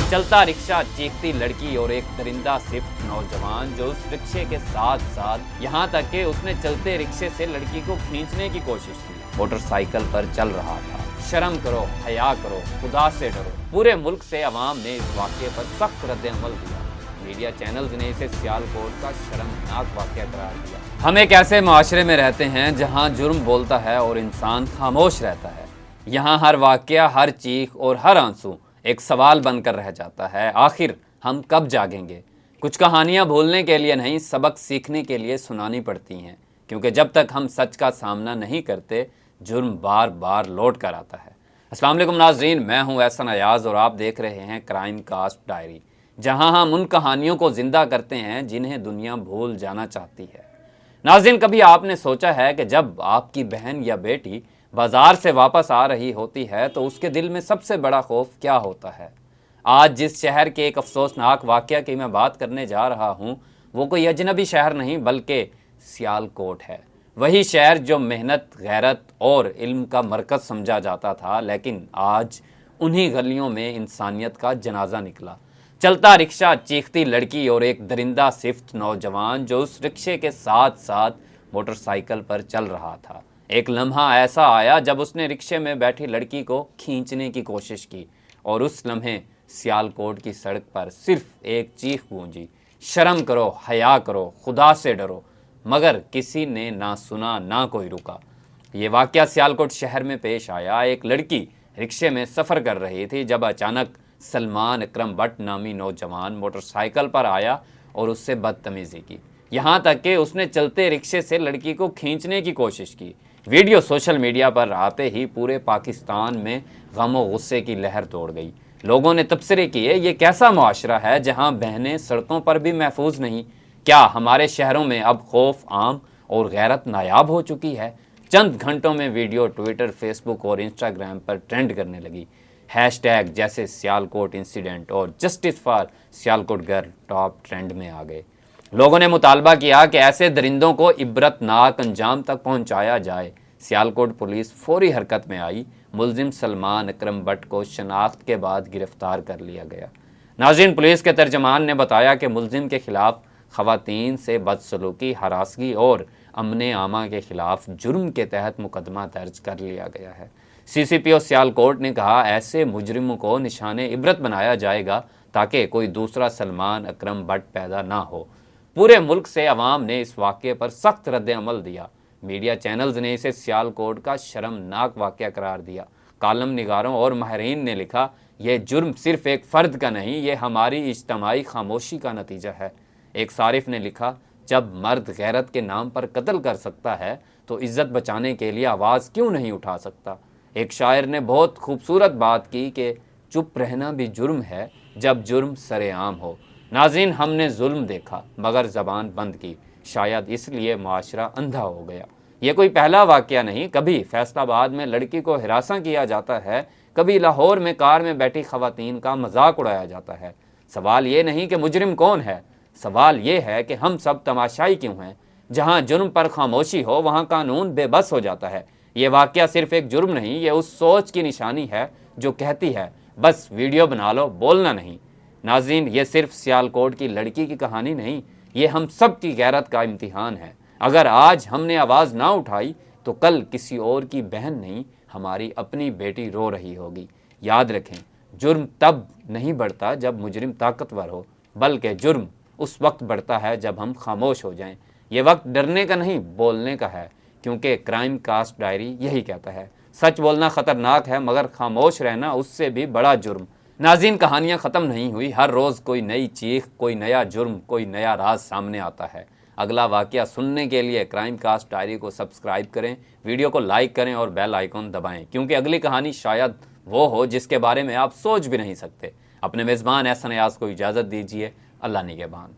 चलता रिक्शा, चीखती लड़की और एक दरिंदा सिर्फ नौजवान जो उस रिक्शे के साथ साथ यहाँ तक कि उसने चलते रिक्शे से लड़की को खींचने की कोशिश की। मोटरसाइकिल पर चल रहा था। शर्म करो, हया करो, खुदा से डरो। पूरे मुल्क से अवाम ने इस वाक़े पर सख्त रद्द-ए-अमल दिया। मीडिया चैनल्स ने इसे सियालकोट का शर्मनाक वाक़या करार दिया। हम एक ऐसे माशरे में रहते हैं जहाँ जुर्म बोलता है और इंसान खामोश रहता है। यहाँ हर वाक़या, हर चीख और हर आंसू एक सवाल बनकर रह जाता है, आखिर हम कब जागेंगे। कुछ कहानियाँ भूलने के लिए नहीं, सबक सीखने के लिए सुनानी पड़ती हैं, क्योंकि जब तक हम सच का सामना नहीं करते, जुर्म बार बार लौट कर आता है। अस्सलाम वालेकुम नाज़रीन, मैं हूँ एहसन अयाज और आप देख रहे हैं क्राइम कास्ट डायरी, जहाँ हम उन कहानियों को ज़िंदा करते हैं जिन्हें दुनिया भूल जाना चाहती है। नाज़रीन, कभी आपने सोचा है कि जब आपकी बहन या बेटी बाजार से वापस आ रही होती है तो उसके दिल में सबसे बड़ा खौफ क्या होता है? आज जिस शहर के एक अफसोसनाक वाक़या की मैं बात करने जा रहा हूँ, वो कोई अजनबी शहर नहीं बल्कि सियालकोट है। वही शहर जो मेहनत, गैरत और इल्म का मरकज़ समझा जाता था, लेकिन आज उन्हीं गलियों में इंसानियत का जनाजा निकला। चलता रिक्शा, चीखती लड़की और एक दरिंदा सिफ्त नौजवान जो उस रिक्शे के साथ साथ मोटरसाइकिल पर चल रहा था। एक लम्हा ऐसा आया जब उसने रिक्शे में बैठी लड़की को खींचने की कोशिश की और उस लम्हे सियालकोट की सड़क पर सिर्फ एक चीख गूंजी, शर्म करो, हया करो, खुदा से डरो। मगर किसी ने ना सुना, ना कोई रुका। ये वाक़या सियालकोट शहर में पेश आया। एक लड़की रिक्शे में सफ़र कर रही थी जब अचानक सलमान अकरम बट नामी नौजवान मोटरसाइकिल पर आया और उससे बदतमीज़ी की। यहाँ तक कि उसने चलते रिक्शे से लड़की को खींचने की कोशिश की। वीडियो सोशल मीडिया पर आते ही पूरे पाकिस्तान में गम और गुस्से की लहर दौड़ गई। लोगों ने तबसरे किए, ये कैसा मुआशरा है जहाँ बहनें सड़कों पर भी महफूज नहीं? क्या हमारे शहरों में अब खौफ आम और गैरत नायाब हो चुकी है? चंद घंटों में वीडियो ट्विटर, फेसबुक और इंस्टाग्राम पर ट्रेंड करने लगी। हैशटैग जैसे सियालकोट इंसिडेंट और justice for Sialkot girl top trend में आ गए। लोगों ने मुतालबा किया कि ऐसे दरिंदों को इबरतनाक अंजाम तक पहुंचाया जाए। सियालकोट पुलिस फौरी हरकत में आई। मुलजिम सलमान अकरम बट को शनाख्त के बाद गिरफ्तार कर लिया गया। नाज़रीन, पुलिस के तर्जमान ने बताया कि मुलजिम के खिलाफ ख़वातीन से बदसलूकी, हरासगी और अमने आमा के खिलाफ जुर्म के तहत मुकदमा दर्ज कर लिया गया है। CCPO सियालकोट ने कहा, ऐसे मुजरिमों को निशाने इबरत बनाया जाएगा ताकि कोई दूसरा सलमान अकरम बट पैदा ना हो। पूरे मुल्क से अवाम ने इस वाक़े पर सख्त रद्द-ए-अमल दिया। मीडिया चैनल्स ने इसे सियालकोट का शर्मनाक वाक़या करार दिया। कालम निगारों और माहिरीन ने लिखा, यह जुर्म सिर्फ एक फ़र्द का नहीं, ये हमारी इज्तमाई खामोशी का नतीजा है। एक सारिफ ने लिखा, जब मर्द गैरत के नाम पर कत्ल कर सकता है तो इज़्ज़त बचाने के लिए आवाज़ क्यों नहीं उठा सकता? एक शायर ने बहुत खूबसूरत बात की कि चुप रहना भी जुर्म है जब जुर्म सरेआम हो। नाज़रीन, हमने जुल्म देखा मगर ज़बान बंद की, शायद इसलिए मुआशरा अंधा हो गया। ये कोई पहला वाक़या नहीं। कभी फैसलाबाद में लड़की को हिरासा किया जाता है, कभी लाहौर में कार में बैठी ख़वातीन का मजाक उड़ाया जाता है। सवाल ये नहीं कि मुजरिम कौन है, सवाल ये है कि हम सब तमाशाई क्यों हैं? जहाँ जुर्म पर खामोशी हो वहाँ कानून बेबस हो जाता है। ये वाक़या सिर्फ एक जुर्म नहीं, ये उस सोच की निशानी है जो कहती है बस वीडियो बना लो, बोलना नहीं। नाज़रीन, ये सिर्फ सियालकोट की लड़की की कहानी नहीं, ये हम सब की गैरत का इम्तिहान है। अगर आज हमने आवाज़ ना उठाई तो कल किसी और की बहन नहीं, हमारी अपनी बेटी रो रही होगी। याद रखें, जुर्म तब नहीं बढ़ता जब मुजरिम ताकतवर हो, बल्कि जुर्म उस वक्त बढ़ता है जब हम खामोश हो जाएं। ये वक्त डरने का नहीं, बोलने का है, क्योंकि क्राइम कास्ट डायरी यही कहता है, सच बोलना ख़तरनाक है मगर खामोश रहना उससे भी बड़ा जुर्म। नाज़रीन, कहानियाँ ख़त्म नहीं हुई। हर रोज़ कोई नई चीख, कोई नया जुर्म, कोई नया राज सामने आता है। अगला वाक़या सुनने के लिए क्राइम कास्ट डायरी को सब्सक्राइब करें, वीडियो को लाइक करें और बेल आइकॉन दबाएं, क्योंकि अगली कहानी शायद वो हो जिसके बारे में आप सोच भी नहीं सकते। अपने मेज़बान एहसन अयाज को इजाज़त दीजिए। अल्लाह निगहबान।